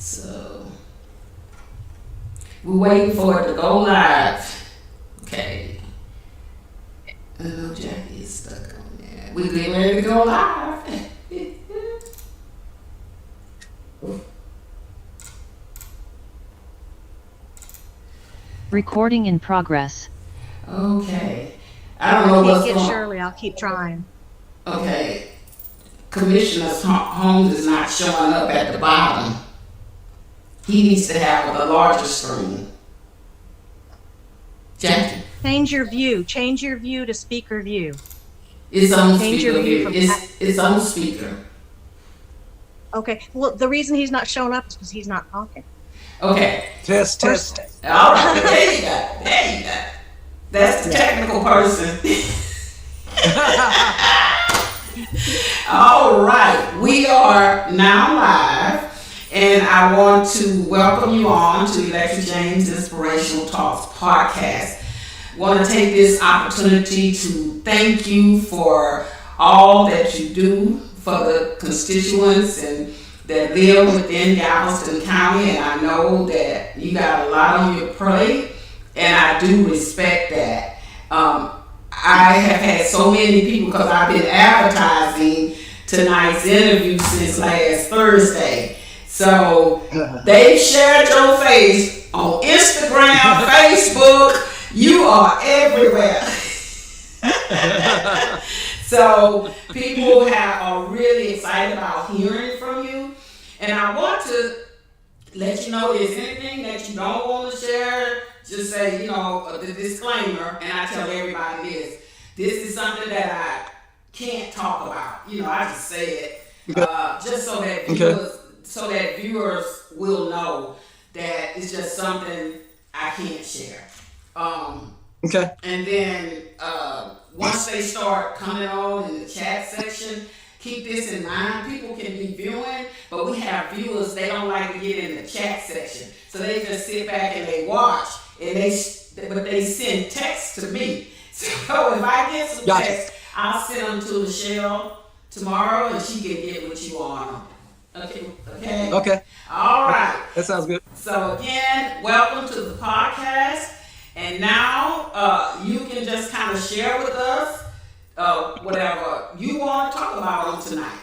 So we're waiting for it to go live. Okay. I know Jackie is stuck on there. We're getting ready to go live. Recording in progress. Okay. I don't know what's Can't going get on. Shirley. I'll keep trying. Okay. Commissioner Holmes is not showing up at the bottom. He needs to have a larger screen. Jackie. Change your view. Change your view to speaker view. It's on Change your speaker view view. from It's on speaker. Okay. Well, the reason he's not showing up is because he's not talking. Okay. Test. All right. There you go. There you go. That's the technical person. All right. We are now live, and I want to welcome you on to Electric James Inspirational Talks podcast. Want to take this opportunity to thank you for all that you do for the constituents and that live within Galveston County, and I know that you got a lot on your plate, and I do respect that. I have had so many people, because I've been advertising tonight's interview since last Thursday. So they've shared your face on Instagram, Facebook. You are everywhere. So people are really excited about hearing from you. And I want to let you know there's anything that you don't want to share, just say, the disclaimer, and I tell everybody this. This is something that I can't talk about. I just say it just so that viewers will know that it's just something I can't share. Okay. And then once they start coming on in the chat section, keep this in mind. People can be viewing, but we have viewers, they don't like to get in the chat section. So they just sit back and they watch, and they send text to me. So if I get some text, I'll send them to Michelle tomorrow, and she can get with you on them. Okay? All right. That sounds good. So again, welcome to the podcast. And now you can just kind of share with us whatever you want to talk about on tonight.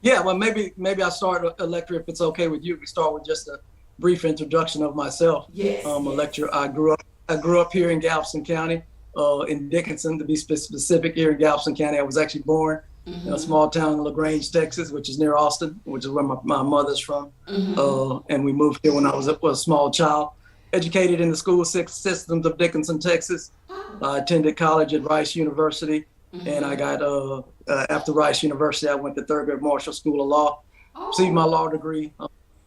Yeah, well, maybe I'll start, Electra, if it's okay with you. We start with just a brief introduction of myself. Yes. Electra, I grew up here in Galveston County, in Dickinson, to be specific. Here in Galveston County, I was actually born in a small town in LaGrange, Texas, which is near Austin, which is where my mother's from. And we moved here when I was a small child. Educated in the school systems of Dickinson, Texas. I attended college at Rice University, and I got after Rice University, I went to Thurgood Marshall School of Law, received my law degree,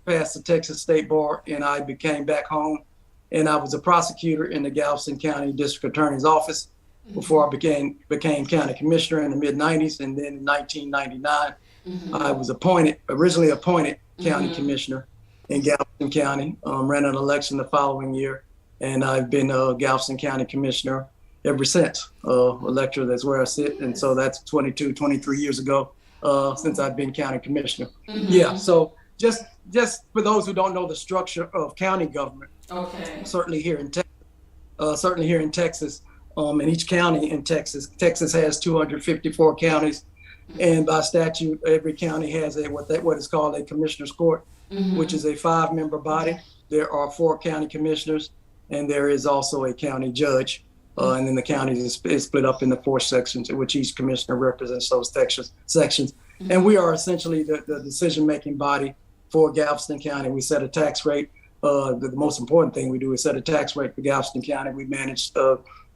passed the Texas State Bar, and I became back home. And I was a prosecutor in the Galveston County District Attorney's Office before I became county commissioner in the mid-'90s, and then in 1999, I was originally appointed county commissioner in Galveston County, ran an election the following year, and I've been a Galveston County Commissioner ever since. Electra, that's where I sit, and so that's 23 years ago since I've been County Commissioner. Yeah, so just for those who don't know the structure of county government, certainly here in Texas, in each county in Texas has 254 counties, and by statute, every county has what is called a commissioner's court, which is a 5-member body. There are 4 county commissioners, and there is also a county judge. And then the county is split up into 4 sections, in which each commissioner represents those sections. And we are essentially the decision-making body for Galveston County. We set a tax rate. The most important thing we do is set a tax rate for Galveston County. We manage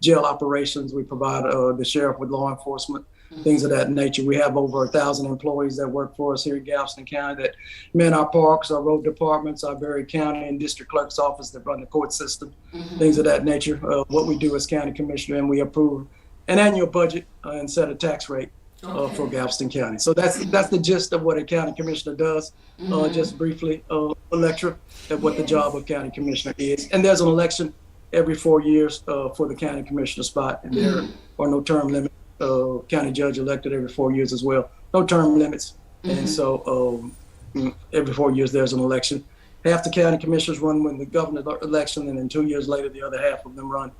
jail operations. We provide the sheriff with law enforcement, things of that nature. We have over 1,000 employees that work for us here in Galveston County that man our parks, our road departments, our very county and district clerk's office that run the court system, things of that nature. What we do as county commissioner, and we approve an annual budget and set a tax rate for Galveston County. So that's the gist of what a county commissioner does. Just briefly, Electra, at what the job of county commissioner is. And there's an election every 4 years for the county commissioner spot, and there are no term limits. County judge elected every 4 years as well. No term limits. And so every 4 years there's an election. Half the county commissioners run with the governor election, and then 2 years later, the other half of them run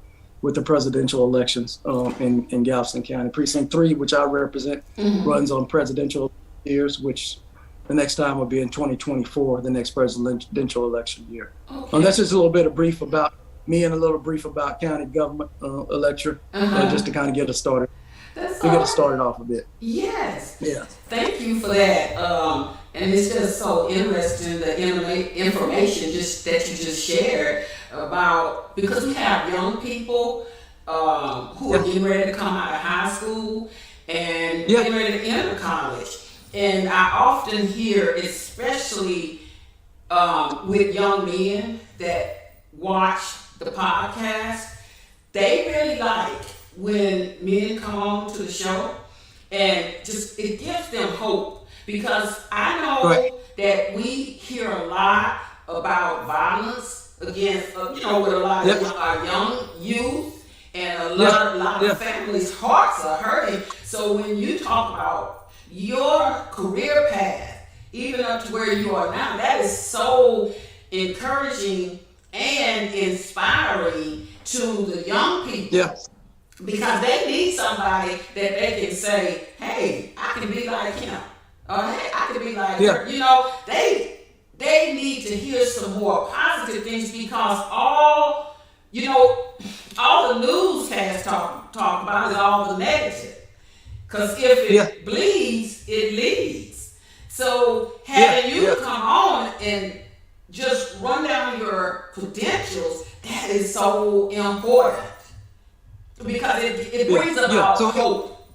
with the presidential elections in Galveston County. Precinct 3, which I represent, runs on presidential years, which the next time will be in 2024, the next presidential election year. Okay. That's just a little bit of brief about me and a little brief about county government electorate, just to kind of get us started. Get us started off a bit. Yes. Yeah. Thank you for that. And it's just so interesting, the information that you just shared about, because we have young people who are getting ready to come out of high school and getting ready to enter college. And I often hear, especially with young men that watch the podcast, they really like when men come on to the show, and just it gives them hope, because I know that we hear a lot about violence against, with a lot of our young youth, and a lot of families' hearts are hurting. So when you talk about your career path, even up to where you are now, that is so encouraging and inspiring to the young people. Yeah. Because they need somebody that they can say, hey, I can be like him. Or hey, I can be like her. They need to hear some more positive things, because all the newscasts talk about is all the negative. Because if it bleeds, it leads. So having you come on and just run down your credentials, that is so important. Because it brings about hope.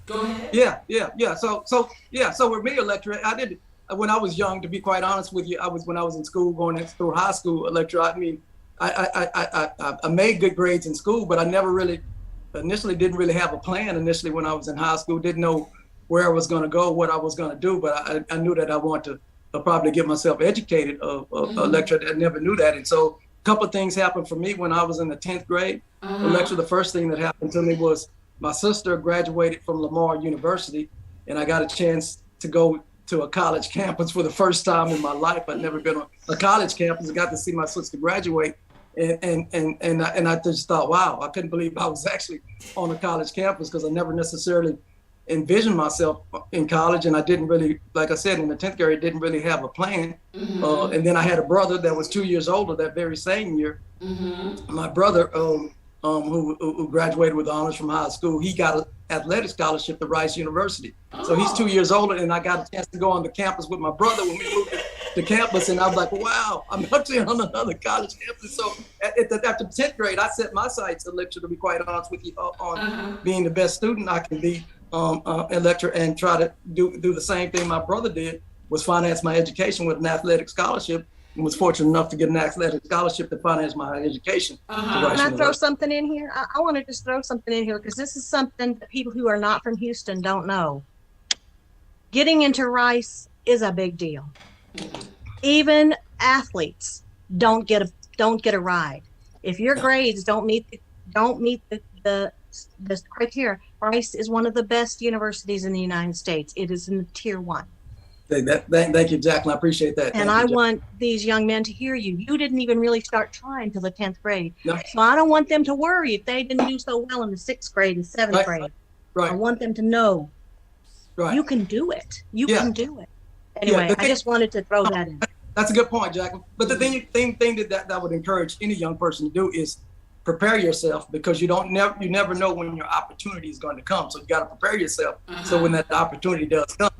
Go ahead. So with me, electorate, I did when I was young. To be quite honest with you, when I was in school, going through high school electorate. I mean, I made good grades in school, but I never really initially didn't really have a plan. Initially, when I was in high school, didn't know where I was going to go, what I was going to do. But I knew that I wanted to probably get myself educated. Electorate, I never knew that, and so. Couple of things happened for me when I was in the 10th grade. Lecture, the first thing that happened to me was my sister graduated from Lamar University, and I got a chance to go to a college campus for the first time in my life. I'd never been on a college campus. I got to see my sister graduate, and I just thought, wow, I couldn't believe I was actually on a college campus, because I never necessarily envisioned myself in college, and I didn't really, like I said, in the 10th grade, didn't really have a plan. And then I had a brother that was 2 years older that very same year. My brother, who graduated with honors from high school, he got an athletic scholarship to Rice University. So he's 2 years older, and I got a chance to go on the campus with my brother when we moved to campus, and I was like, wow, I'm actually on another college campus. So after 10th grade, I set my sights, to be quite honest with you, on being the best student I can be. Elector, and try to do the same thing my brother did, was finance my education with an athletic scholarship, and was fortunate enough to get an athletic scholarship to finance my education. Can I throw something in here? I want to just throw something in here, because this is something that people who are not from Houston don't know. Getting into Rice is a big deal. Even athletes don't get a ride. If your grades don't meet the criteria, Rice is one of the best universities in the United States. It is in tier 1. Thank you, Jacqueline. I appreciate that. And I want these young men to hear you. You didn't even really start trying till the 10th grade. No. So I don't want them to worry if they didn't do so well in the 6th grade and 7th grade. Right. I want them to know you can do it. You can do it. Anyway, I just wanted to throw that in. That's a good point, Jacqueline. But the thing that would encourage any young person to do is prepare yourself, because you never know when your opportunity is going to come. So you got to prepare yourself. So when that opportunity does come,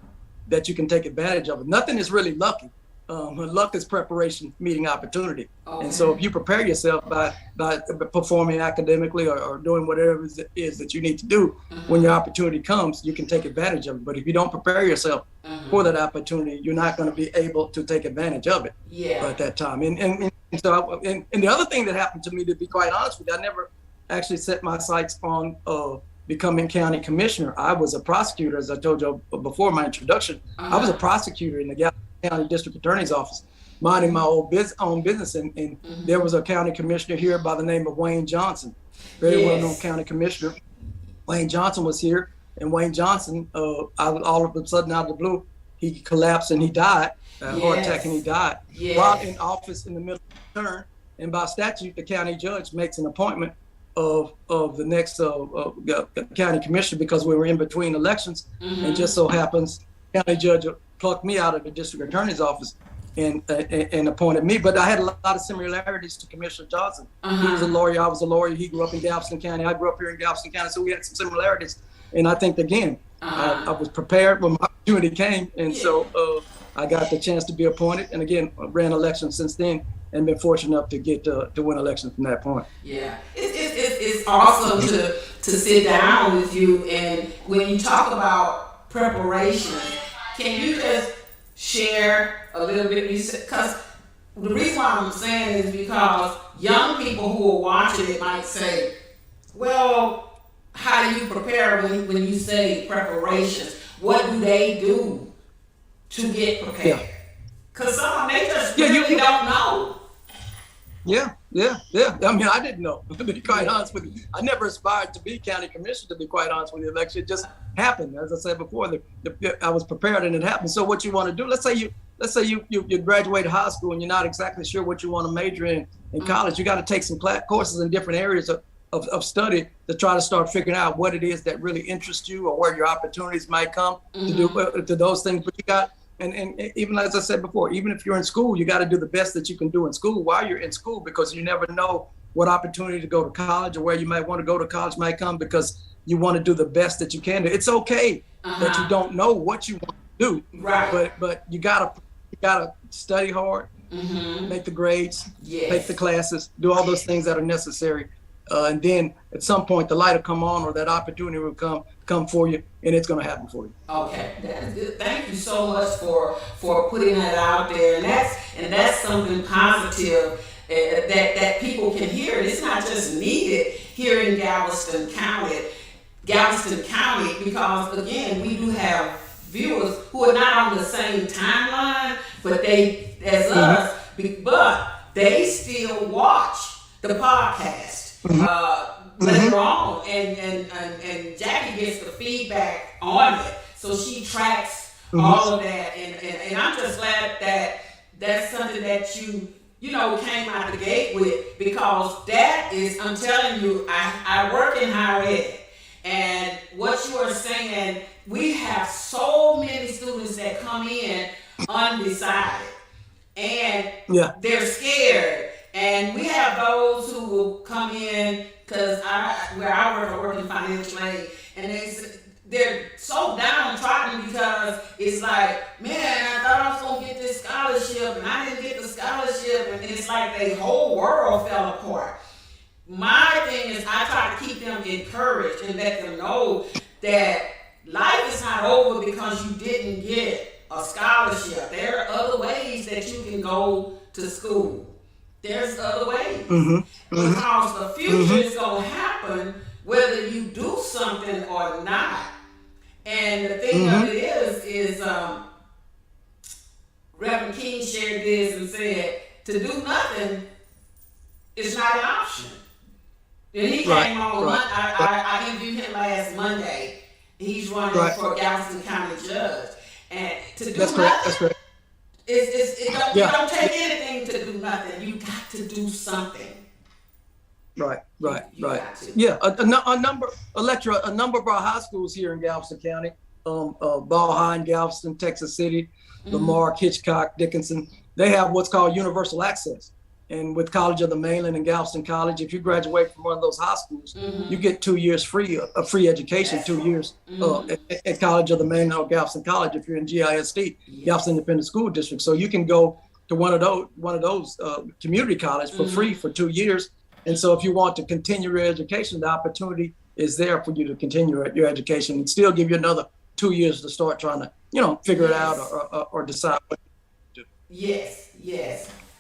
that you can take advantage of it. Nothing is really lucky. Luck is preparation meeting opportunity. And so if you prepare yourself by performing academically or doing whatever it is that you need to do, when your opportunity comes, you can take advantage of it. But if you don't prepare yourself for that opportunity, you're not going to be able to take advantage of it at that time. And the other thing that happened to me, to be quite honest with you, I never actually set my sights on becoming county commissioner. I was a prosecutor, as I told you before my introduction. I was a prosecutor in the Galveston County District Attorney's Office, minding my own business. And there was a county commissioner here by the name of Wayne Johnson, very well-known county commissioner. Wayne Johnson was here, and Wayne Johnson, all of a sudden, out of the blue, he collapsed and he died, heart attack, and he died while in office in the middle of the term. And by statute, the county judge makes an appointment of the next county commissioner, because we were in between elections, and just so happens county judge plucked me out of the district attorney's office and appointed me. But I had a lot of similarities to Commissioner Johnson. He was a lawyer, I was a lawyer. He grew up in Galveston County, I grew up here in Galveston County, so we had some similarities. And I think, again, I was prepared when my opportunity came, and so I got the chance to be appointed. And again, I ran elections since then, and been fortunate enough to get to win elections from that point. Yeah, it's awesome to sit down with you. And when you talk about preparation, can you just share a little bit? Because the reason why I'm saying is because young people who are watching it might say, well, how do you prepare when you say preparations? What do they do to get prepared? Because some of them, they just really don't know. Yeah. I mean, I didn't know, to be quite honest with you. I never aspired to be county commissioner, to be quite honest with you. Election, it just happened. As I said before, I was prepared and it happened. So what you want to do, let's say you graduate high school and you're not exactly sure what you want to major in college. You got to take some courses in different areas of study to try to start figuring out what it is that really interests you, or where your opportunities might come to those things. But you got, and even as I said before, even if you're in school, you got to do the best that you can do in school while you're in school, because you never know what opportunity to go to college or where you might want to go to college might come, because you want to do the best that you can do. It's okay that you don't know what you want to do, right? But you gotta study hard, make the grades, take the classes, do all those things that are necessary. And then at some point the light will come on, or that opportunity will come for you, and it's going to happen for you. Okay, that's good. Thank you so much for putting that out there, and that's something positive that people can hear. It's not just needed here in Galveston County, because again, we do have viewers who are not on the same timeline, but they as us, but they still watch the podcast. Later on, and Jackie gets the feedback on it, so she tracks all of that, and I'm just glad that that's something that you came out the gate with, because that is, I'm telling you, I work in higher ed, and what you are saying, we have so many students that come in undecided, and they're scared. And we have those who will come in, because where I work in financial aid, and they're so downtrodden, because it's like, man, I thought I was going to get this scholarship, and I didn't get the scholarship, and it's like the whole world fell apart. My thing is, I try to keep them encouraged and let them know that life is not over because you didn't get a scholarship. There are other ways that you can go to school. There's other ways, because the future is going to happen whether you do something or not. And the thing of it is Reverend King shared this and said, to do nothing is not an option. And he came on, I interviewed him last Monday. He's running for Galveston County Judge. And to do nothing. That's correct. You don't take anything to do nothing. You got to do something. Right. Yeah, a number of our high schools here in Galveston County, Ball High in Galveston, Texas City, Lamarck, Hitchcock, Dickinson, they have what's called universal access. And with College of the Mainland and Galveston College, if you graduate from one of those high schools, you get 2 years free education. That's 2 years at College of the Mainland or Galveston College if you're in GISD, Galveston Independent School District. So you can go to one of those community college for free for 2 years. And so if you want to continue your education, the opportunity is there for you to continue your education and still give you another 2 years to start trying to figure it out or decide what to do. Yes.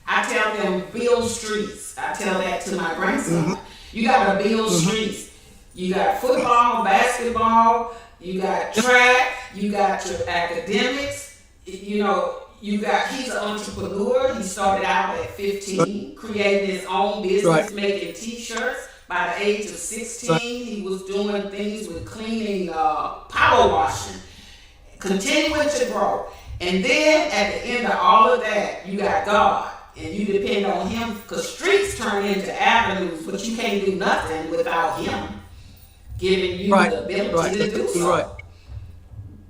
I tell them, build streets. I tell that to my grandson. You got to build streets. You got football, basketball, you got track, you got your academics. He's an entrepreneur. He started out at 15, creating his own business, making t-shirts. By the age of 16, he was doing things with cleaning, power washing, continuing to grow. And then at the end of all of that, you got God. And you depend on him because streets turn into avenues, but you can't do nothing without him giving you the ability to do so. Right.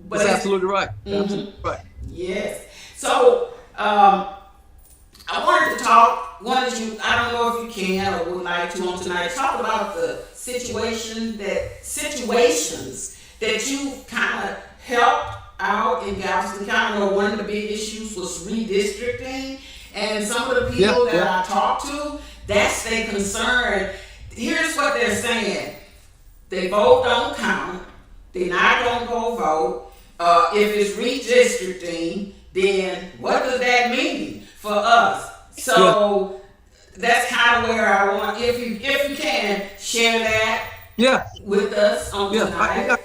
But that's absolutely right. Mm-hmm. Absolutely right. Yes. So I wanted to talk. I don't know if you can or would like to on tonight, talk about the situations that you kind of helped out in Galveston County. I know one of the big issues was redistricting, and some of the people that I talked to, that's their concern. Here's what they're saying: they vote don't count. They're not gonna go vote. If it's redistricting, then what does that mean for us? So that's kind of where I want, if you can, share that with us on tonight.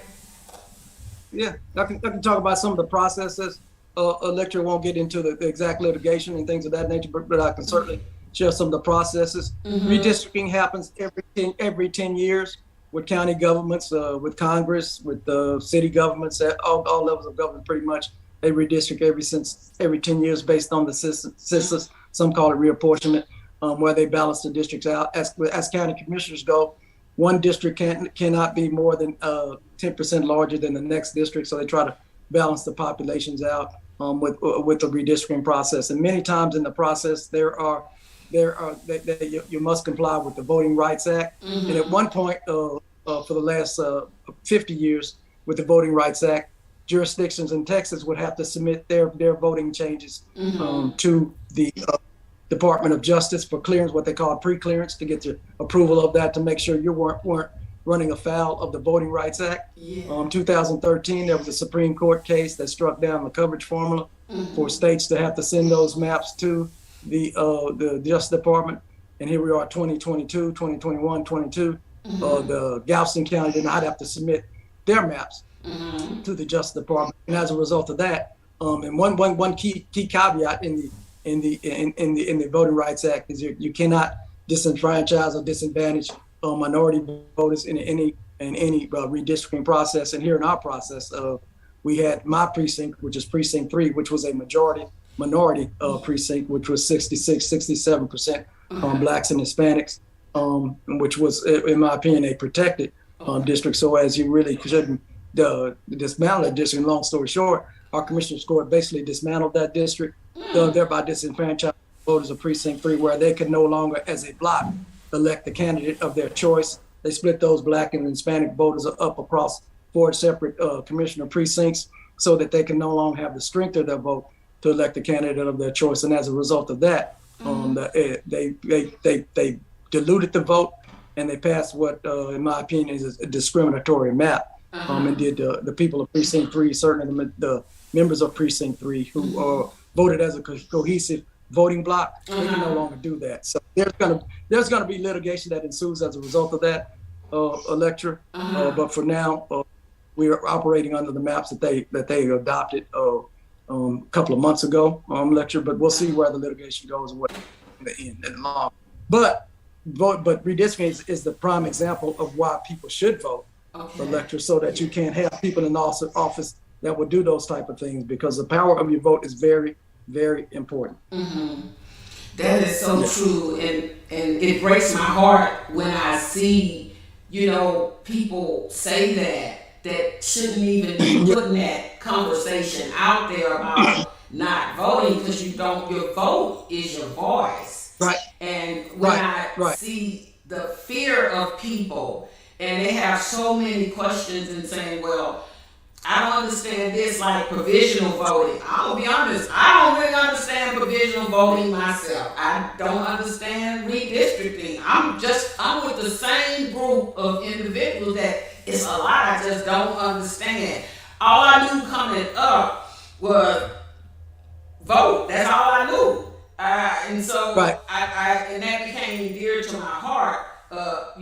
I can talk about some of the processes. Lecture won't get into the exact litigation and things of that nature, but I can certainly share some of the processes. Redistricting happens every 10 years with county governments, with Congress, with the city governments, at all levels of government pretty much. They redistrict every 10 years based on the census. Some call it reapportionment, where they balance the districts out. As county commissioners go, one district cannot be more than 10% larger than the next district, so they try to balance the populations out with the redistricting process. And many times in the process, you must comply with the Voting Rights Act. And at one point, for the last 50 years, with the Voting Rights Act, jurisdictions in Texas would have to submit their voting changes to the Department of Justice for clearance, what they call pre-clearance, to get the approval of that, to make sure you weren't running afoul of the Voting Rights Act. 2013, there was a Supreme Court case that struck down the coverage formula for states to have to send those maps to the Justice Department. And here we are, 2022, 2021, 22. The Galveston County did not have to submit their maps to the Justice Department. And as a result of that, and one key caveat in the Voting Rights Act is you cannot disenfranchise or disadvantage minority voters in any redistricting process. And here in our process, we had my precinct, which is precinct 3, which was a minority precinct, which was 67% blacks and Hispanics, which was, in my opinion, a protected district. So as you really shouldn't dismantle that district. Long story short, our commissioner's court basically dismantled that district, thereby disenfranchising voters of precinct 3, where they could no longer, as a block, elect the candidate of their choice. They split those black and Hispanic voters up across 4 separate commissioner precincts, so that they can no longer have the strength of their vote to elect the candidate of their choice. And as a result of that, they diluted the vote, and they passed what, in my opinion, is a discriminatory map. And did the people of precinct 3, certainly the members of precinct 3 who voted as a cohesive voting block, they can no longer do that. So there's gonna be litigation that ensues as a result of that lecture. But for now, we are operating under the maps that they adopted a couple of months ago. Lecture, but we'll see where the litigation goes and what the end and long. But redistricting is the prime example of why people should vote for lecture, so that you can't have people in office that would do those type of things, because the power of your vote is very, very important. That is so true, and it breaks my heart when I see, people say that shouldn't even be putting that conversation out there about not voting, because your vote is your voice. Right. And when I see the fear of people, and they have so many questions and saying, well, I don't understand this, like provisional voting. I'm gonna be honest, I don't really understand provisional voting myself. I don't understand redistricting. I'm with the same group of individuals that it's a lot I just don't understand. All I knew coming up was vote. That's all I knew. And so and that became dear to my heart. My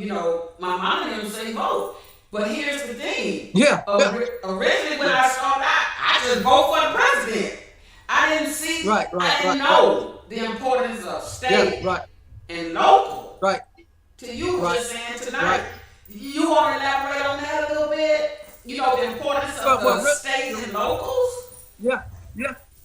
mom and them say vote. But here's the thing. Originally when I started out, I just vote for the president. I didn't see, I didn't know the importance of state and local. To you just saying tonight. You want to elaborate on that a little bit? The importance of the states and locals?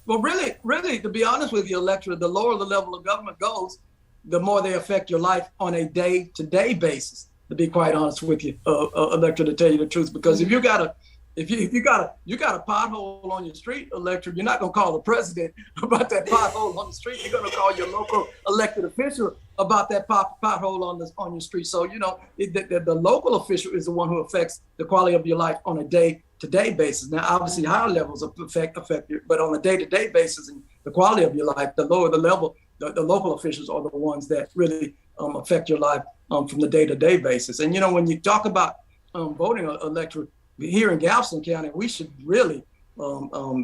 Well, really, to be honest with you, Electra, the lower the level of government goes, the more they affect your life on a day-to-day basis. To be quite honest with you, Electra, to tell you the truth, because if you got a pothole on your street, Electra, you're not gonna call the president about that pothole on the street. You're gonna call your local elected official about that pothole on your street. So the local official is the one who affects the quality of your life on a day-to-day basis. Now, obviously, higher levels of affect you, but on a day-to-day basis and the quality of your life, the lower the level, the local officials are the ones that really affect your life from the day-to-day basis. And when you talk about voting, Electra, here in Galveston County, we should really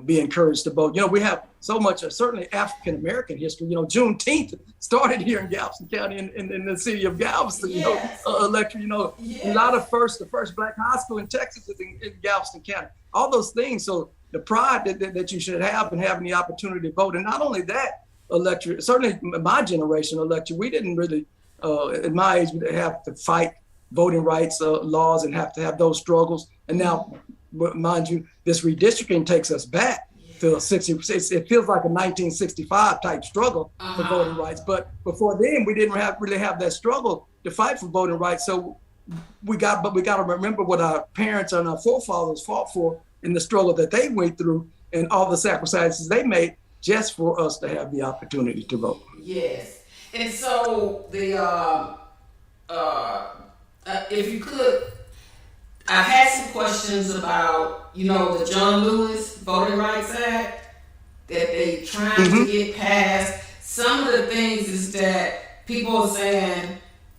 be encouraged to vote. We have so much, certainly African American history. Juneteenth started here in Galveston County, in the city of Galveston. Yes. Electra. Yes. A lot of the first Black high school in Texas is in Galveston County. All those things. So the pride that you should have in having the opportunity to vote, and not only that, Electra. Certainly, my generation, Electra, we didn't really, at my age, we have to fight voting rights laws and have to have those struggles. And now, mind you, this redistricting takes us back to 60. It feels like a 1965 type struggle for voting rights. But before then, we didn't really have that struggle to fight for voting rights. So we got to remember what our parents and our forefathers fought for in the struggle that they went through and all the sacrifices they made just for us to have the opportunity to vote. Yes. And so if you could, I've had some questions about, the John Lewis Voting Rights Act that they trying to get passed. Some of the things is that people are saying,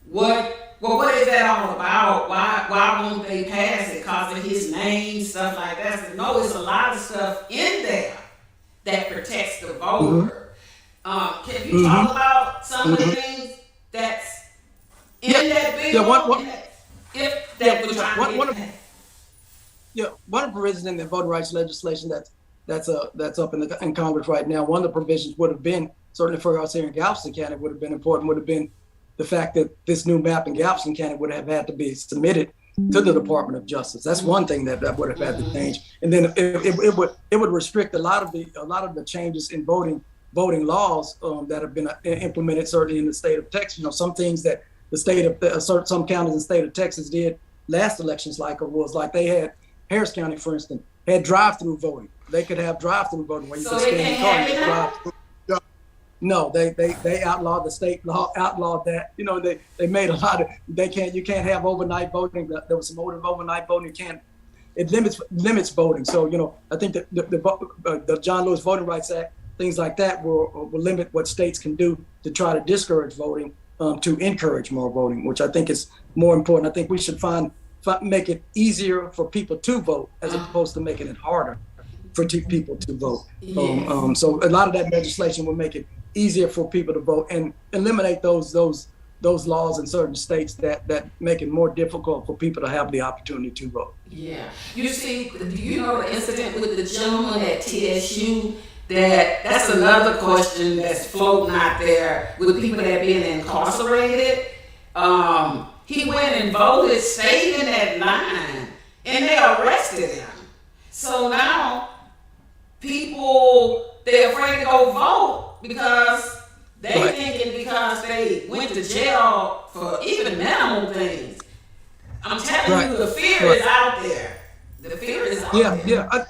what is that all about? Why won't they pass it? Because of his name, stuff like that. So, no, there's a lot of stuff in there that protects the voter. Can you talk about some of the things that's in that bill? One of the provisions in the voting rights legislation that's up in Congress right now. One of the provisions would have been, certainly for us here in Galveston County, would have been important. Would have been the fact that this new map in Galveston County would have had to be submitted to the Department of Justice. That's one thing that would have had to change. And then it would restrict a lot of the changes in voting laws that have been implemented certainly in the state of Texas. Some things that the state of some counties in the state of Texas did last elections, like they had Harris County, for instance, had drive-through voting. They could have drive-through voting where you could stand in the car and drive-through. No, they outlawed, the state law outlawed that. They made a lot of, you can't have overnight voting. There was some overnight voting. It limits voting. So, I think that the John Lewis Voting Rights Act, things like that will limit what states can do to try to discourage voting, to encourage more voting, which I think is more important. I think we should make it easier for people to vote as opposed to making it harder for people to vote. Yeah. So a lot of that legislation will make it easier for people to vote and eliminate those laws in certain states that make it more difficult for people to have the opportunity to vote. Yeah. You see, the incident with the gentleman at TSU? That's another question that's floating out there with people that have been incarcerated. He went and voted, stayed in that line, and they arrested him. So now they're afraid to go vote because thinking because they went to jail for even minimal things. I'm telling you, the fear is out there. The fear is out there. Yeah.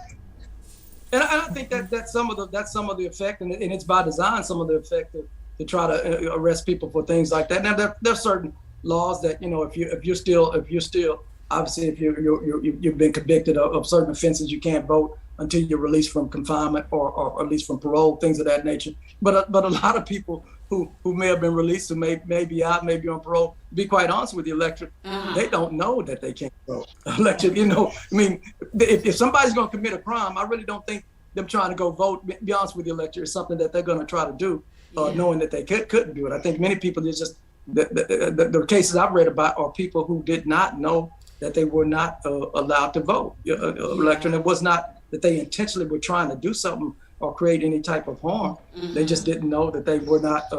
And I think that's some of the effect, and it's by design, some of the effect to try to arrest people for things like that. Now there are certain laws that if you're still obviously if you've been convicted of certain offenses, you can't vote until you're released from confinement or at least from parole, things of that nature. But a lot of people who may have been released, who may be out, may be on parole, to be quite honest with you, Electric, they don't know that they can't vote. Electric, if somebody's going to commit a crime, I really don't think them trying to go vote, be honest with you, Electric, is something that they're going to try to do, knowing that they couldn't do it. I think many people, the cases I've read about are people who did not know that they were not allowed to vote. Electric, it was not that they intentionally were trying to do something or create any type of harm. They just didn't know that they were not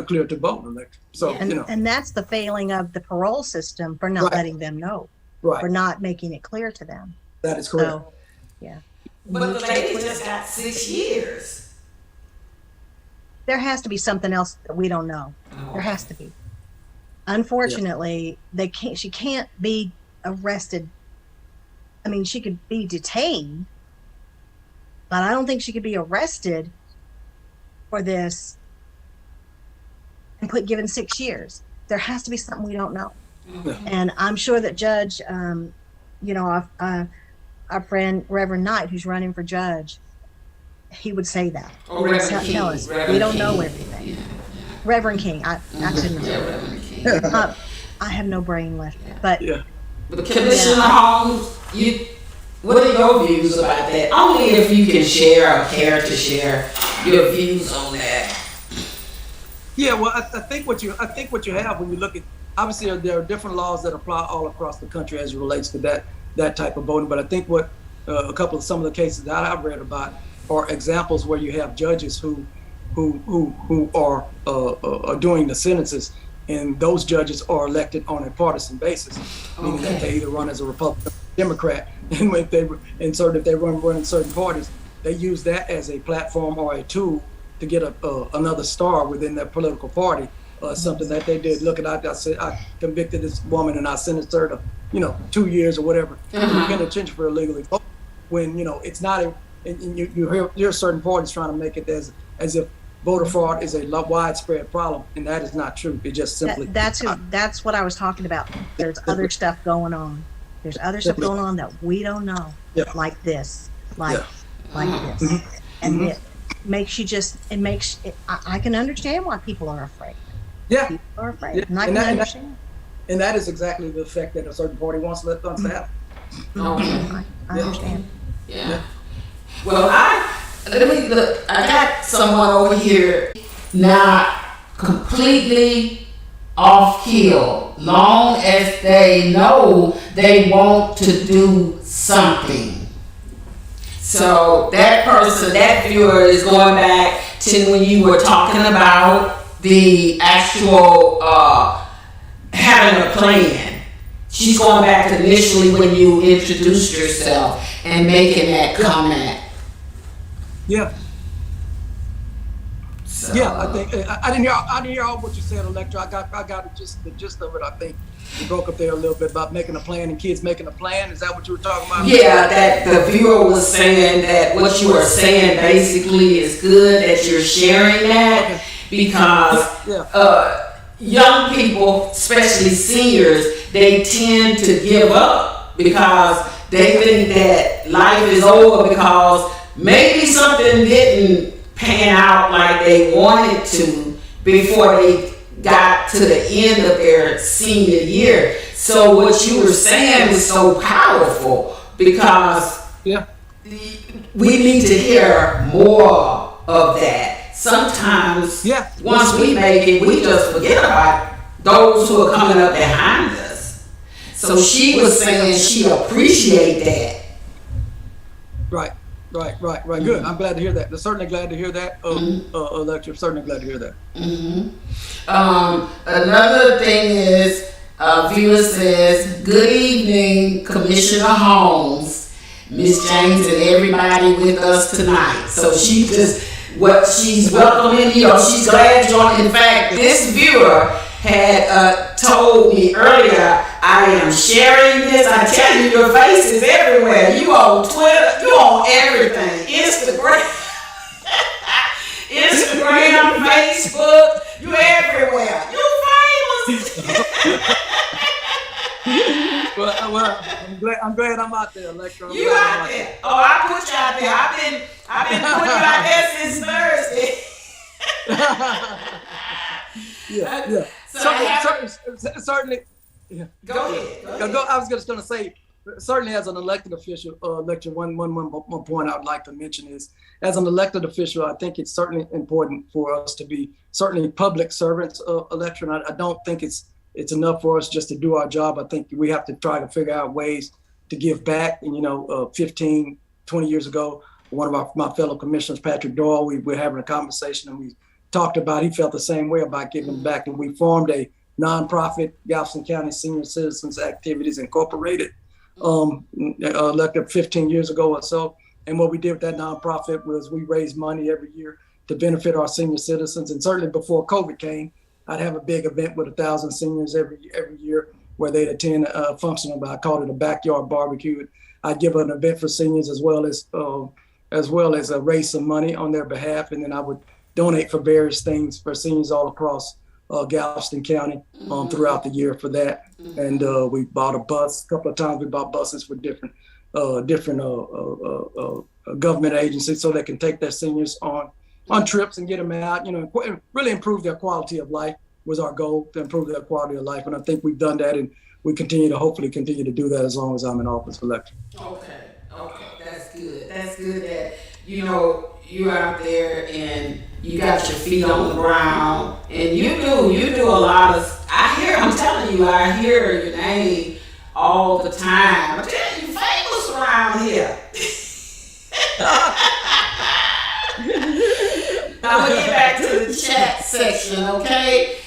clear to vote. So, and that's the failing of the parole system for not letting them know, for not making it clear to them. That is correct. So, yeah. But the lady just got 6 years. there has to be something else that we don't know. There has to be. Unfortunately, she can't be arrested. I mean, she could be detained, but I don't think she could be arrested for this and given 6 years. There has to be something we don't know. And I'm sure that Judge, our friend Reverend Knight, who's running for judge, he would say that. Or Reverend King. Tell us, we don't know everything. Yeah. Reverend King, I couldn't remember. Reverend King. I have no brain left, but But Commissioner Holmes, what are your views about that? Only if you can share or care to share your views on that. Yeah, well, I think what you have when you look at, obviously there are different laws that apply all across the country as it relates to that type of voting. But I think what some of the cases that I've read about are examples where you have judges who are doing the sentences, and those judges are elected on a partisan basis, meaning that they either run as a Republican or Democrat, and if they run in certain parties, they use that as a platform or a tool to get another star within their political party. Something that they did. Look at, I said I convicted this woman and I sentenced her to 2 years or whatever in the penitentiary for illegally voting. When it's not and you hear certain parties trying to make it as if voter fraud is a widespread problem, and that is not true. It just simply that's what I was talking about. There's other stuff going on. There's other stuff going on that we don't know, like this, like this, and it makes you I can understand why people are afraid. Yeah, people are afraid. Yeah. And I can understand. And that is exactly the effect that a certain party wants to have. I understand. Yeah. Well, I got someone over here not completely off keel, long as they know they want to do something. So that person, that viewer, is going back to when you were talking about the actual having a plan. She's going back to initially when you introduced yourself and making that comment. Yeah. So, yeah, I think I didn't hear all what you said, Electra. I got the gist of it. I think you broke up there a little bit about making a plan and kids making a plan. Is that what you were talking about? Yeah, that the viewer was saying that what you were saying basically is good that you're sharing that because young people, especially seniors, they tend to give up because they think that life is over because maybe something didn't pan out like they wanted to before they got to the end of their senior year. So what you were saying was so powerful because we need to hear more of that. Sometimes once we make it, we just forget about those who are coming up behind us. So she was saying she appreciate that. Right. Good. I'm glad to hear that. I'm certainly glad to hear that. Electra, certainly glad to hear that. Another thing is, viewer says, "Good evening, Commissioner Holmes, Miss James, and everybody with us tonight." So she's welcoming you. She's glad you're on. In fact, this viewer had told me earlier, I am sharing this. I tell you, your face is everywhere. You on Twitter, you on everything. Instagram, Facebook, you everywhere. You famous. Well, I'm glad I'm out there, Electra. You out there. Oh, I put you out there. I've been putting you out there since Thursday. Certainly. Yeah. Go ahead. I was just going to say, certainly as an elected official, one point I would like to mention is, as an elected official, I think it's certainly important for us to be certainly public servants of election. I don't think it's enough for us just to do our job. I think we have to try to figure out ways to give back. And 15, 20 years ago, one of my fellow commissioners, Patrick Doyle, we were having a conversation and we talked about, he felt the same way about giving back. And we formed a nonprofit, Galveston County Senior Citizens Activities Incorporated, elected 15 years ago or so. And what we did with that nonprofit was we raised money every year to benefit our senior citizens. And certainly before COVID came, I'd have a big event with 1,000 seniors every year where they'd attend a function. I called it a backyard barbecue. I'd give an event for seniors as well as raise some money on their behalf, and then I would donate for various things for seniors all across Galveston County throughout the year for that. And we bought a bus. A couple of times we bought buses for different government agencies so they can take their seniors on trips and get them out, really improve their quality of life was our goal, to improve their quality of life. And I think we've done that, and we hopefully continue to do that as long as I'm in office for election. Okay, that's good. That's good that, you're out there and you got your feet on the ground, and you do a lot of, I hear your name all the time. I'm telling you, famous around here. Now we'll get back to the chat section, okay?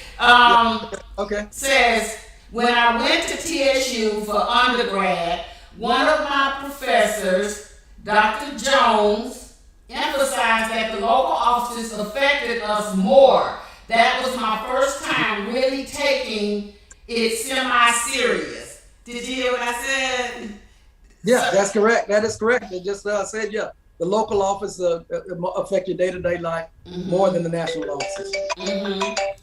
Okay. Says, when I went to TSU for undergrad, one of my professors, Dr. Jones, emphasized that the local offices affected us more. That was my first time really taking it semi-serious. Did you hear what I said? Yeah, that's correct. That is correct. It just said, yeah, the local office affect your day-to-day life more than the national offices.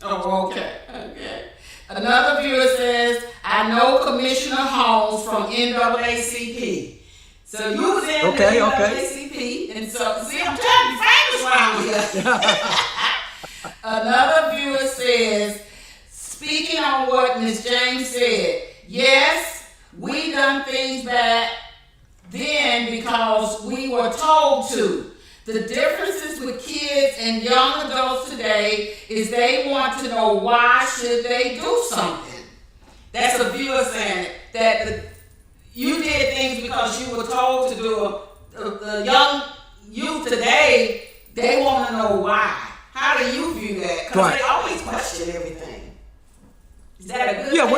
Oh, okay. Another viewer says, I know Commissioner Holmes from NAACP. So you was in the NAACP, and so, see, I'm telling you, famous around here. Another viewer says, speaking on what Ms. James said, yes, we done things back then because we were told to. The differences with kids and young adults today is they want to know why should they do something. That's a viewer saying that you did things because you were told to do. The young youth today, they want to know why. How do you view that? Because they always question everything. Is that a good thing?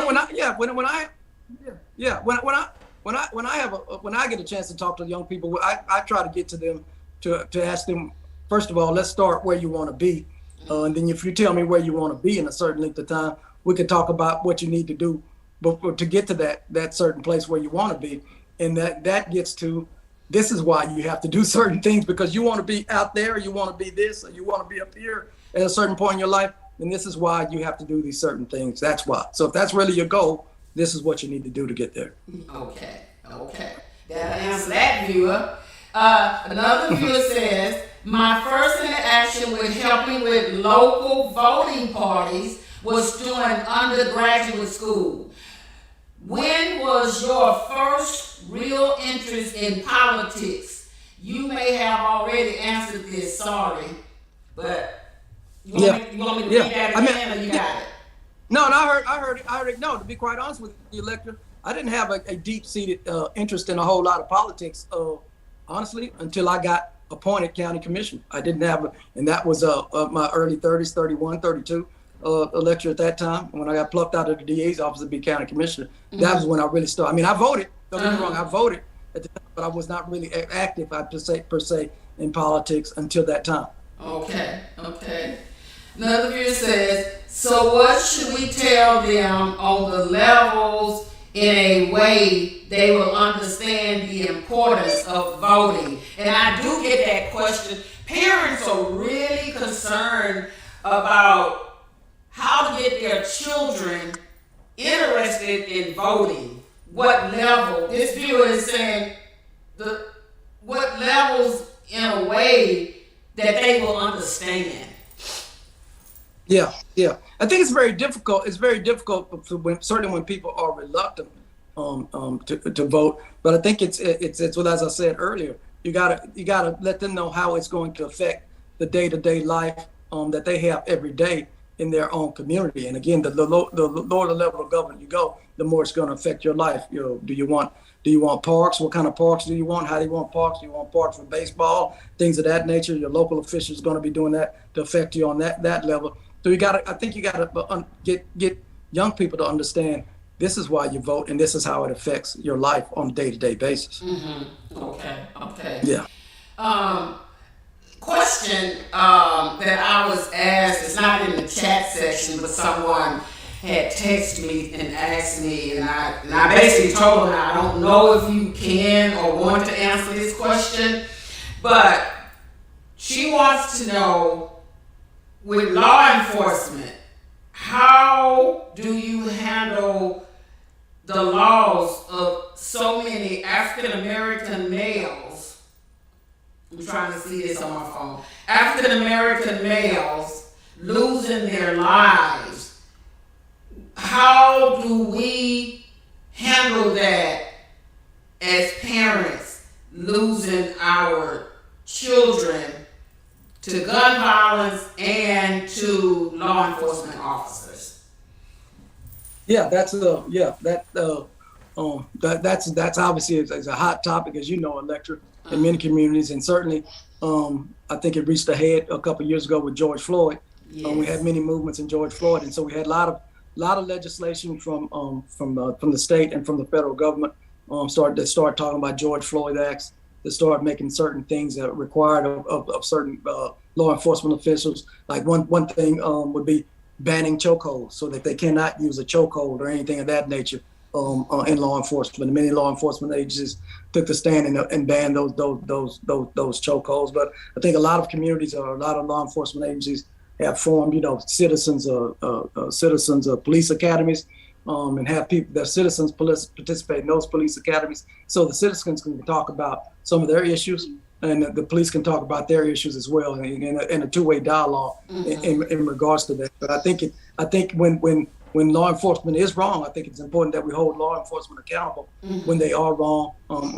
When I get a chance to talk to young people, I try to get to them to ask them, first of all, let's start where you want to be. And then if you tell me where you want to be in a certain length of time, we can talk about what you need to do to get to that certain place where you want to be. And that gets to, this is why you have to do certain things, because you want to be out there, or you want to be this, or you want to be up here at a certain point in your life. And this is why you have to do these certain things. That's why. So if that's really your goal, this is what you need to do to get there. Okay. That'll answer that viewer. Another viewer says, my first interaction with helping with local voting parties was during undergraduate school. When was your first real interest in politics? You may have already answered this, sorry, but you want me to read that again, or you got it? No, I heard it. No, to be quite honest with you, Electra, I didn't have a deep-seated interest in a whole lot of politics, honestly, until I got appointed county commissioner. I didn't have, and that was my early 30s, 31, 32, Electra at that time. When I got plucked out of the DA's office to be county commissioner, that was when I really started. I mean, I voted, don't get me wrong, I voted at the time, but I was not really active, per se, in politics until that time. Okay. Another viewer says, so what should we tell them on the levels in a way they will understand the importance of voting? And I do get that question. Parents are really concerned about how to get their children interested in voting. What level? This viewer is saying what levels in a way that they will understand. Yeah. I think it's very difficult. It's very difficult certainly when people are reluctant to vote. But I think it's well, as I said earlier, you gotta let them know how it's going to affect the day-to-day life that they have every day in their own community. And again, the lower the level of government you go, the more it's going to affect your life. Do you want parks? What kind of parks do you want? How do you want parks? Do you want parks for baseball? Things of that nature. Your local officials going to be doing that to affect you on that level. So I think you got to get young people to understand this is why you vote and this is how it affects your life on a day-to-day basis. Okay. Yeah. question that I was asked, it's not in the chat section, but someone had texted me and asked me, and I basically told them I don't know if you can or want to answer this question, but she wants to know, with law enforcement, how do you handle the laws of so many African American males? I'm trying to see this on my phone. African American males losing their lives. How do we handle that as parents, losing our children to gun violence and to law enforcement officers? Yeah, that's that's obviously it's a hot topic, as you know, Electra, in many communities, and certainly I think it reached a head a couple of years ago with George Floyd. Yes. We had many movements in George Floyd, and so we had a lot of legislation from the state and from the federal government start talking about George Floyd acts, to start making certain things that are required of certain law enforcement officials. Like one thing would be banning chokeholds, so that they cannot use a chokehold or anything of that nature in law enforcement. And many law enforcement agencies took the stand and banned those chokeholds. But I think a lot of communities or a lot of law enforcement agencies have formed, citizens police academies, and have people, their citizens participate in those police academies, so the citizens can talk about some of their issues, and the police can talk about their issues as well, in a two-way dialogue in regards to that. But I think when law enforcement is wrong, I think it's important that we hold law enforcement accountable when they are wrong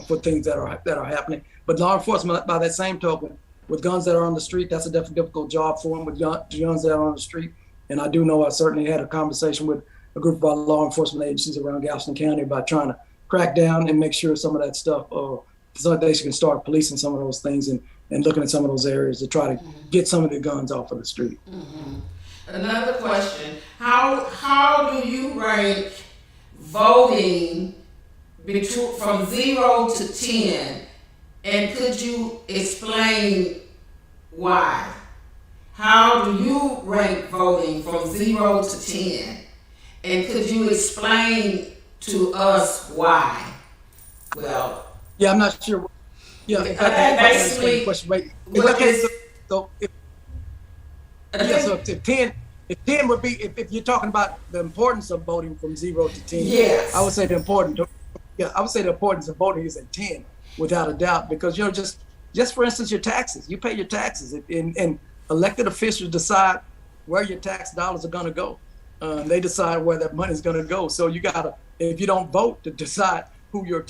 for things that are happening. But law enforcement, by that same token, with guns that are on the street, that's a difficult job for them, with guns that are on the street. And I do know I certainly had a conversation with a group of our law enforcement agencies around Galveston County about trying to crack down and make sure some of that stuff, so that they can start policing some of those things and looking at some of those areas to try to get some of the guns off of the street. Another question, how do you rank voting from 0 to 10, and could you explain why? How do you rank voting from 0 to 10? And could you explain to us why? Well, yeah, I'm not sure. Yeah, basically, so if 10 would be, if you're talking about the importance of voting from 0 to 10. Yes. I would say the importance of voting is at 10, without a doubt, because just for instance, your taxes. You pay your taxes, and elected officials decide where your tax dollars are going to go. They decide where that money is going to go. So you gotta, if you don't vote to decide who your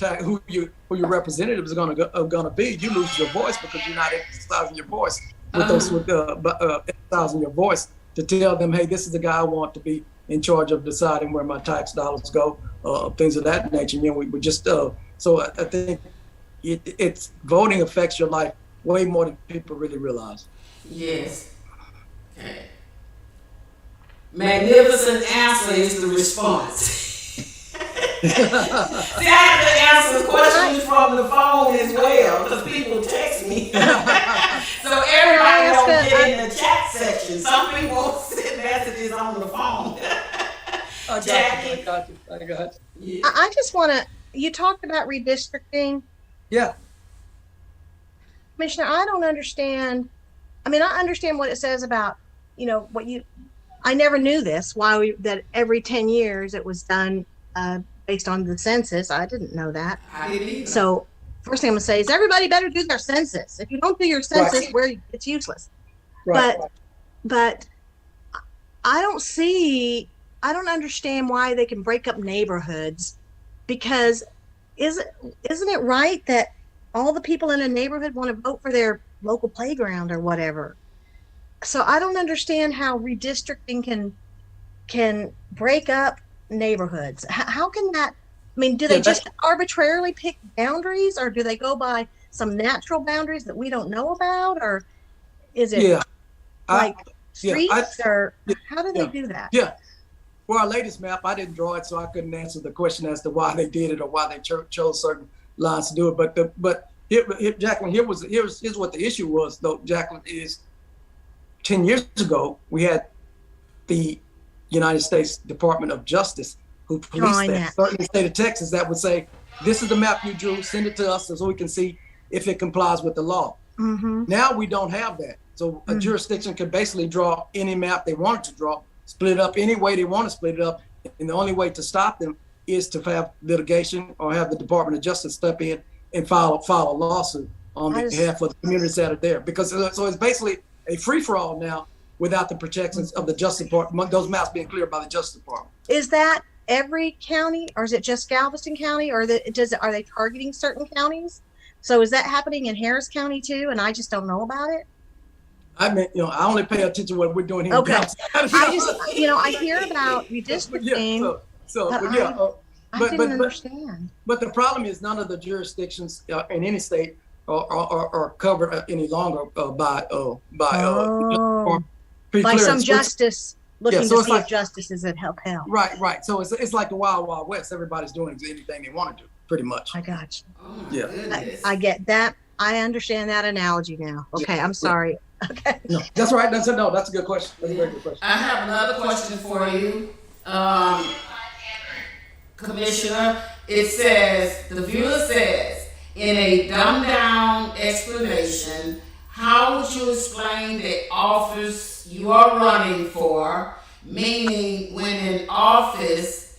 representatives are going to be, you lose your voice, because you're not exercising your voice exercising your voice to tell them, hey, this is the guy I want to be in charge of deciding where my tax dollars go, things of that nature. We just so I think it's voting affects your life way more than people really realize. Yes. Okay. Magnificent answer is the response. See, I have to answer questions from the phone as well, because people text me. So everybody don't get in the chat section. Some people send messages on the phone. I got you. Yeah. I just want to, you talked about redistricting. Yeah. Commissioner, I don't understand. I mean, I understand what it says about, I never knew this, that every 10 years it was done based on the census. I didn't know that. I didn't either. So first thing I'm gonna say is everybody better do their census. If you don't do your census, it's useless. Right. But I don't understand why they can break up neighborhoods, because isn't it right that all the people in a neighborhood want to vote for their local playground or whatever? So I don't understand how redistricting can break up neighborhoods. How can that? I mean, do they just arbitrarily pick boundaries, or do they go by some natural boundaries that we don't know about, or is it streets, or how do they do that? Yeah. For our latest map, I didn't draw it, so I couldn't answer the question as to why they did it or why they chose certain lines to do it. But Jacqueline, here's what the issue was, though, Jacqueline, is 10 years ago, we had the United States Department of Justice who policed that. Certainly the state of Texas that would say, this is the map you drew, send it to us so we can see if it complies with the law. Now we don't have that. So a jurisdiction could basically draw any map they wanted to draw, split it up any way they want to split it up. And the only way to stop them is to have litigation or have the Department of Justice step in and file a lawsuit on behalf of the communities that are there. Because so it's basically a free-for-all now without the protections of the Justice Department, those maps being cleared by the Justice Department. Is that every county, or is it just Galveston County, or are they targeting certain counties? So is that happening in Harris County too, and I just don't know about it? I mean, I only pay attention to what we're doing here. Okay. I just, I hear about redistricting. I didn't understand. But the problem is none of the jurisdictions in any state are covered any longer by some justice looking to see if justice is upheld. Right. So it's like the Wild Wild West. Everybody's doing anything they want to do, pretty much. I got you. Oh, yeah. I get that. I understand that analogy now. Okay, yeah. I'm sorry. Okay. No, that's right. That's a good question. That's a very good question. I have another question for you, Commissioner. It says, the viewer says, in a dumbed down explanation, how would you explain the office you are running for? Meaning, when in office,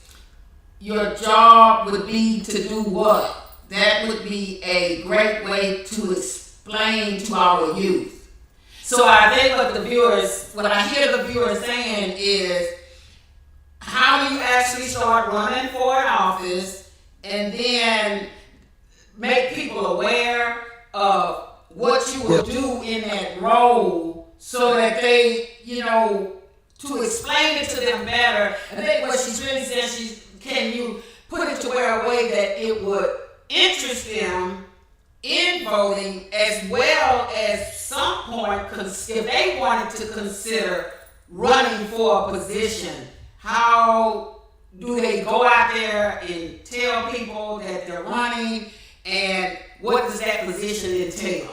your job would be to do what? That would be a great way to explain to our youth. So I think what I hear the viewers saying is, how do you actually start running for an office and then make people aware of what you will do in that role so that they, to explain it to them better. I think what she's really saying, can you put it to where a way that it would interest them in voting, as well as some point, if they wanted to consider running for a position, how do they go out there and tell people that they're running, and what does that position entail?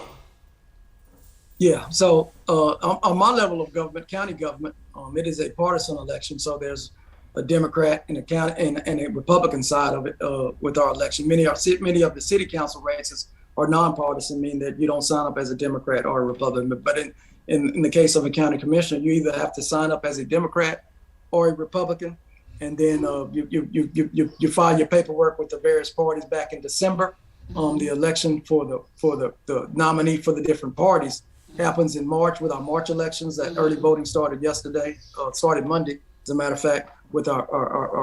Yeah, so on my level of government, county government, it is a partisan election. So there's a Democrat and a county and a Republican side of it with our election. Many of the city council races are nonpartisan, meaning that you don't sign up as a Democrat or a Republican. But in the case of a county commissioner, you either have to sign up as a Democrat or a Republican, and then you file your paperwork with the various parties back in December. The election for the nominee for the different parties happens in March with our March elections. That early voting started Monday, as a matter of fact, with our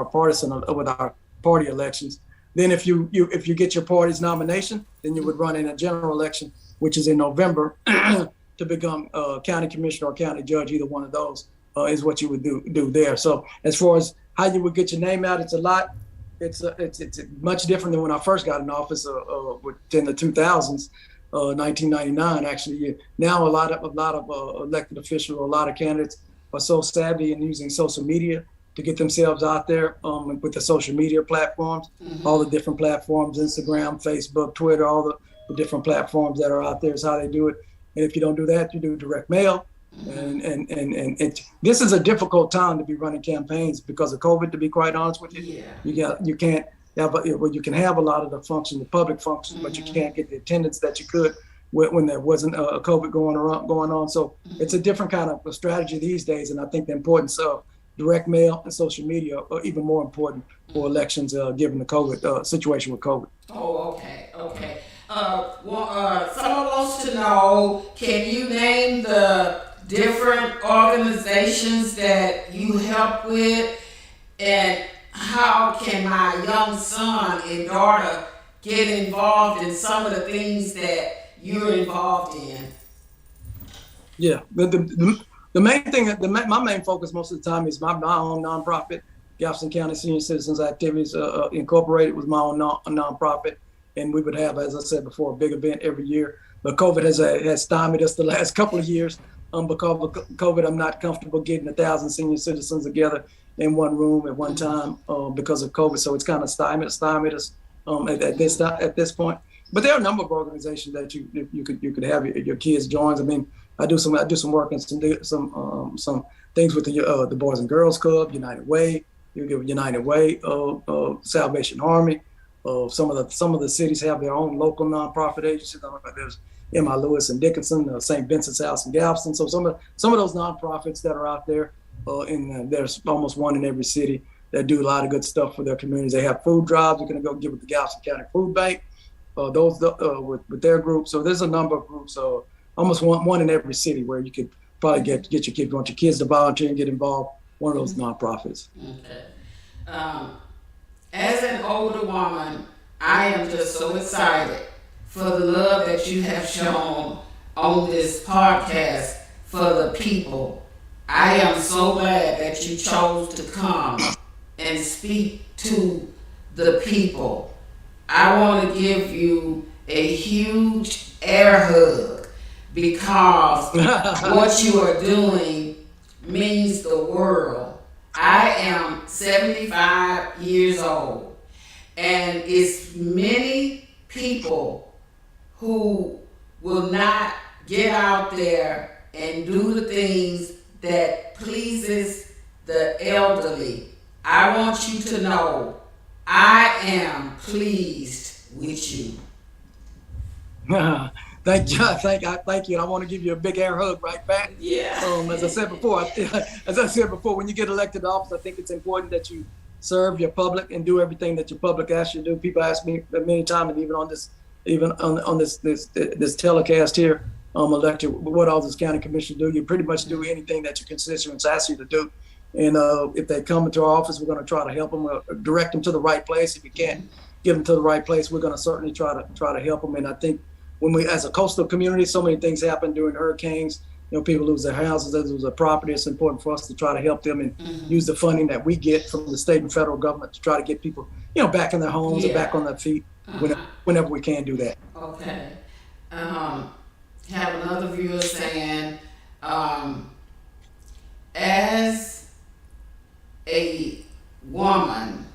party elections. Then if you get your party's nomination, then you would run in a general election, which is in November, to become county commissioner or county judge. Either one of those is what you would do there. So as far as how you would get your name out, it's much different than when I first got in office in the 2000s, 1999 actually. Now a lot of elected officials, a lot of candidates are so savvy in using social media to get themselves out there with the social media platforms, all the different platforms, Instagram, Facebook, Twitter, all the different platforms that are out there is how they do it. And if you don't do that, you do direct mail. And this is a difficult time to be running campaigns because of COVID, to be quite honest with you. Yeah. You can have a lot of the public function, but you can't get the attendance that you could when there wasn't a COVID going on. So it's a different kind of strategy these days. And I think the importance of direct mail and social media are even more important for elections, given the COVID situation with COVID. Oh, okay. Someone wants to know, can you name the different organizations that you help with, and how can my young son and daughter get involved in some of the things that you're involved in? Yeah, the main thing, my main focus most of the time is my own nonprofit, Galveston County Senior Citizens Activities Incorporated, was my own nonprofit, and we would have, as I said before, a big event every year. But COVID has stymied us the last couple of years. Because of COVID, I'm not comfortable getting 1,000 senior citizens together in one room at one time because of COVID. So it's kind of stymied us at this point. But there are a number of organizations that you could have your kids join. I mean, I do some work and some things with the Boys and Girls Club, United Way. You give United Way, Salvation Army. Some of the cities have their own local nonprofit agencies. There's M.I. Lewis and Dickinson, St. Vincent's House in Galveston. So some of those nonprofits that are out there, and there's almost one in every city that do a lot of good stuff for their communities. They have food drives. You're going to go give with the Galveston County Food Bank. With their group. So there's a number of groups, almost one in every city where you could probably get your kids, want your kids to volunteer and get involved. One of those nonprofits. Okay. As an older woman, I am just so excited for the love that you have shown on this podcast for the people. I am so glad that you chose to come and speak to the people. I want to give you a huge air hug because what you are doing means the world. I am 75 years old, and it's many people who will not get out there and do the things that pleases the elderly. I want you to know I am pleased with you. Thank you. Thank you. And I want to give you a big air hug right back. Yeah. As I said before, when you get elected to office, I think it's important that you serve your public and do everything that your public asks you to do. People ask me many times, and even on this telecast here, elected, what all does county commission do? You pretty much do anything that your constituents ask you to do. And if they come into our office, we're going to try to help them, direct them to the right place. If we can't get them to the right place, we're going to certainly try to help them. And I think when we, as a coastal community, so many things happen during hurricanes. People lose their houses, they lose their property. It's important for us to try to help them and use the funding that we get from the state and federal government to try to get people, back in their homes and back on their feet whenever we can do that. Okay. Have another viewer saying, as a woman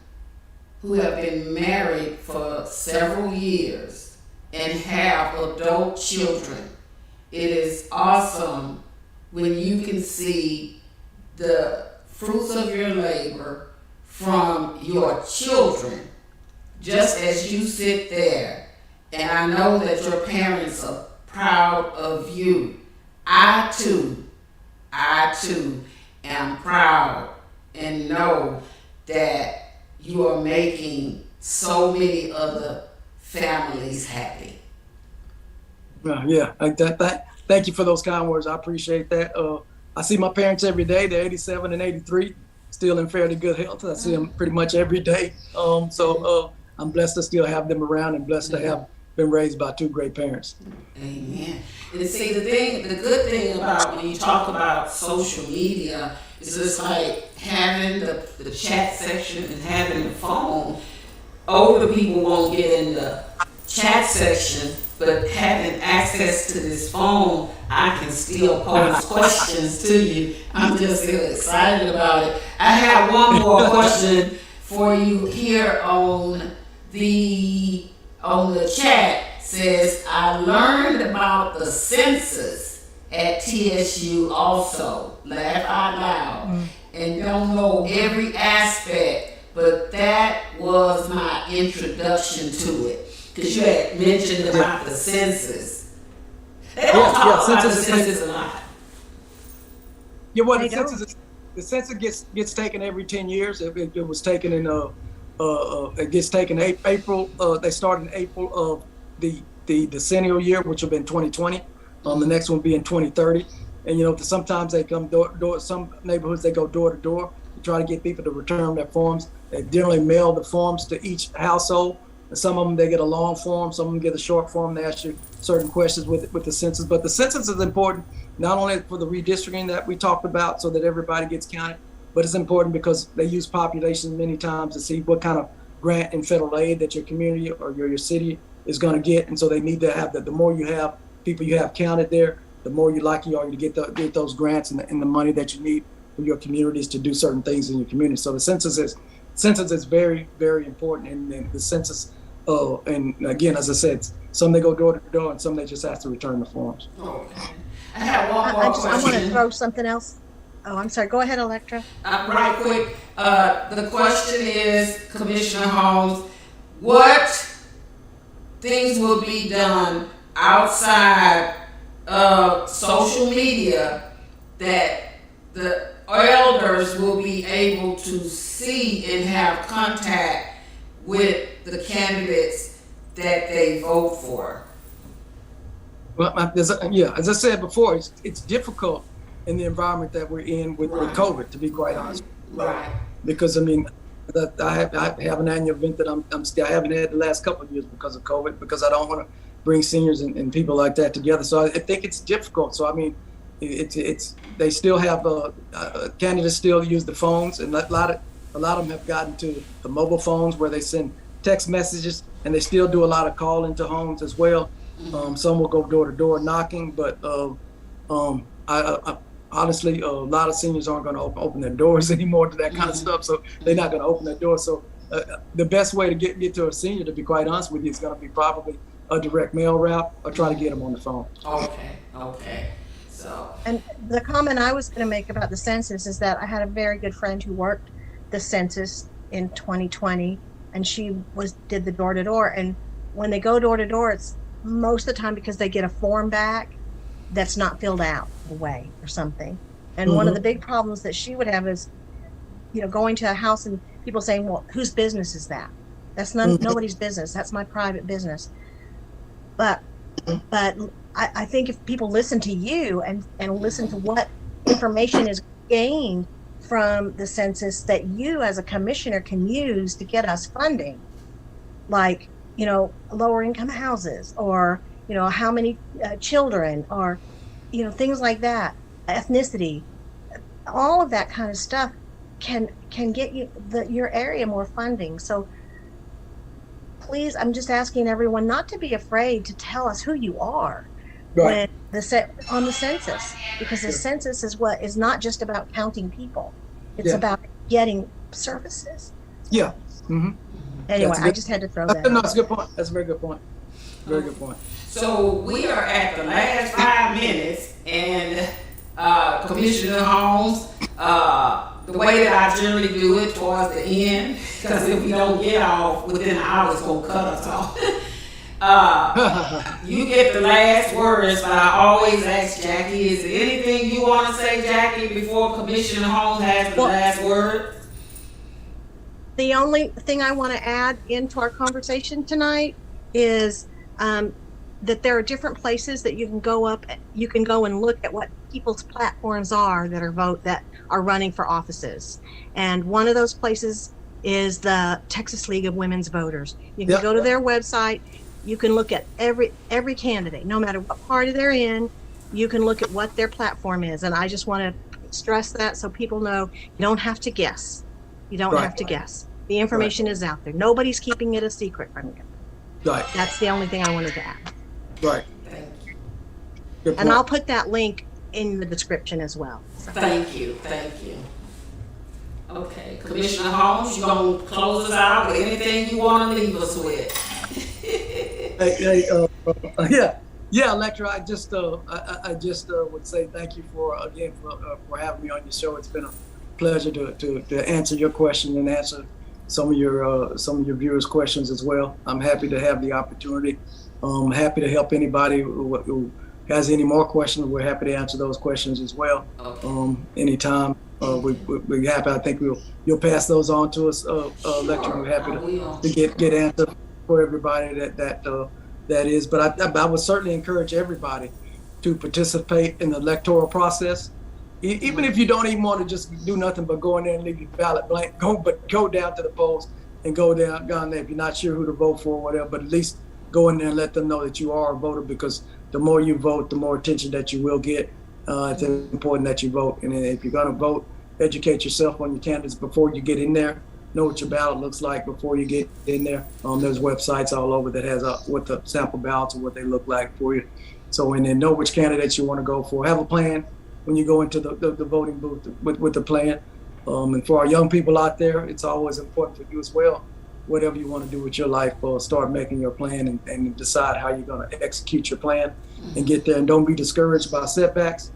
who have been married for several years and have adult children, it is awesome when you can see the fruits of your labor from your children, just as you sit there. And I know that your parents are proud of you. I too am proud and know that you are making so many other families happy. Thank you for those kind words. I appreciate that. I see my parents every day. They're 87 and 83, still in fairly good health. I see them pretty much every day. So I'm blessed to still have them around and blessed to have been raised by two great parents. Amen. And see, the good thing about when you talk about social media is it's like having the chat section and having the phone. Older people won't get in the chat section, but having access to this phone, I can still pose questions to you. I'm just real excited about it. I have one more question for you here on the chat. Says, I learned about the census at TSU also, laugh out loud, and don't know every aspect, but that was my introduction to it. Because you had mentioned about the census. They don't talk about the census a lot. Yeah, well, the census gets taken every 10 years. It was taken in it gets taken April. They start in April of the decennial year, which will be in 2020. The next one will be in 2030. And sometimes they come door. Some neighborhoods they go door to door to try to get people to return their forms. They generally mail the forms to each household. And some of them they get a long form, some of them get a short form. They ask you certain questions with the census. But the census is important not only for the redistricting that we talked about, so that everybody gets counted, but it's important because they use population many times to see what kind of grant and federal aid that your community or your city is going to get. And so they need to have that. The more you have people you have counted there, the more likely are you to get those grants and the money that you need for your communities to do certain things in your community. So the census is very, very important. And the census And again, as I said, some they go door to door, and some they just have to return the forms. Okay. I have one more I question. want to throw something else. Oh, I'm sorry. Go ahead, Electra. Right quick, the question is, Commissioner Holmes, what things will be done outside of social media that the elders will be able to see and have contact with the candidates that they vote for? Well, as I said before, it's difficult in the environment that we're in with COVID, to be quite honest. Right. Because I mean, I have an annual event that I haven't had the last couple of years because of COVID, because I don't want to bring seniors and people like that together. So I think it's difficult. So I mean, it's they still have candidates still use the phones, and a lot of them have gotten to the mobile phones where they send text messages, and they still do a lot of calling to homes as well. Some will go door to door knocking, but I honestly, a lot of seniors aren't going to open their doors anymore to that kind of stuff. So they're not going to open their doors. So the best way to get to a senior, to be quite honest with you, is going to be probably a direct mail route, or try to get them on the phone. Okay. So. And the comment I was going to make about the census is that I had a very good friend who worked the census in 2020, and she did the door to door. And when they go door to door, it's most of the time because they get a form back that's not filled out away or something. And one of the big problems that she would have is, going to a house and people saying, well, whose business is that? That's nobody's business. That's my private business. But I think if people listen to you and listen to what information is gained from the census that you as a commissioner can use to get us funding, like, lower income houses, or, how many children, or, things like that, ethnicity, all of that kind of stuff can get your area more funding. So please, I'm just asking everyone not to be afraid to tell us who you are when on the census, because the census is not just about counting people. It's about getting services. Yeah. Anyway, I just had to throw that. No, that's a good point. That's a very good point. Very good point. So we are at the last 5 minutes, and Commissioner Holmes, the way that I generally do it towards the end, because if we don't get off within an hour, it's going to cut us off. You get the last words, but I always ask Jackie, is there anything you want to say, Jackie, before Commissioner Holmes has the last word? The only thing I want to add into our conversation tonight is that there are different places that you can go and look at what people's platforms are that are running for offices. And one of those places is the Texas League of Women's Voters. You can go to their website. You can look at every candidate, no matter what party they're in. You can look at what their platform is. And I just want to stress that so people know you don't have to guess. You don't have to guess. The information is out there. Nobody's keeping it a secret from you. Right. That's the only thing I wanted to add. Right. And I'll put that link in the description as well. So. Thank you. Okay, Commissioner Holmes, you gonna close us out with anything you want to leave us with? Electra, I just would say thank you for having me on your show. It's been a pleasure to answer your question and answer some of your viewers' questions as well. I'm happy to have the opportunity. I'm happy to help anybody who has any more questions. We're happy to answer those questions as well. Anytime. We're happy. I think you'll pass those on to us, Electra. We're happy to get answers for everybody that is. But I would certainly encourage everybody to participate in the electoral process. Even if you don't even want to just do nothing but go in there and leave your ballot blank, go down to the polls and go down there. If you're not sure who to vote for or whatever, but at least go in there and let them know that you are a voter, because the more you vote, the more attention that you will get. It's important that you vote. And if you're going to vote, educate yourself on your candidates before you get in there. Know what your ballot looks like before you get in there. There's websites all over that has what the sample ballots and what they look like for you. So, and then know which candidates you want to go for. Have a plan when you go into the voting booth with the plan. And for our young people out there, it's always important for you as well. whatever you want to do with your life, or start making your plan and decide how you're going to execute your plan and get there. And don't be discouraged by setbacks.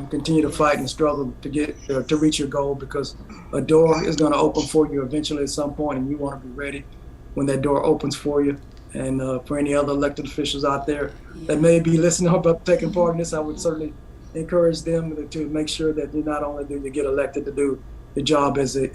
Continue to fight and struggle to get to reach your goal, because a door is going to open for you eventually at some point, and you want to be ready when that door opens for you. And for any other elected officials out there that may be listening about taking part in this, I would certainly encourage them to make sure that you not only do you get elected to do the job as an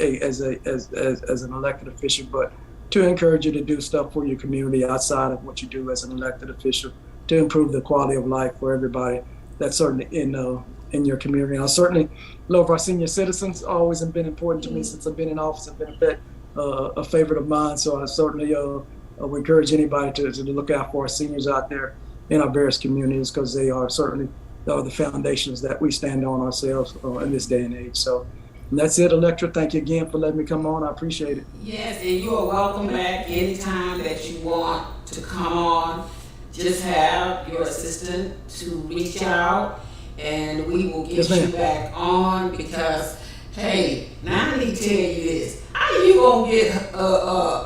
elected official, but to encourage you to do stuff for your community outside of what you do as an elected official to improve the quality of life for everybody that's certainly in your community. And I certainly love our senior citizens. Always have been important to me since I've been in office. I've been a favorite of mine. So I certainly would encourage anybody to look out for our seniors out there in our various communities, because they are certainly the foundations that we stand on ourselves in this day and age. So and that's it, Electra. Thank you again for letting me come on. I appreciate it. Yes, and you are welcome back anytime that you want to come on. Just have your assistant to reach out, and we will get you back on, because, hey, now I need to tell you this. How you gonna get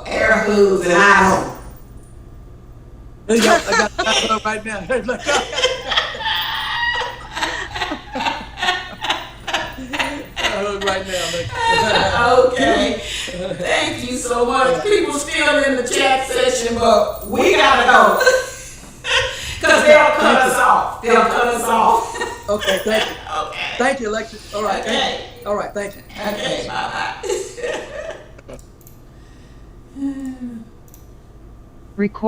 air hoods and I don't? There you go. I got it right now. Right now. Okay. Thank you so much. People still in the chat session, but we gotta go. Because they'll cut us off. They'll cut us off. Okay, thank you. Okay. Thank you, Alexia. All right, okay. Thank you. All right, thank you. Okay, bye-bye. Record.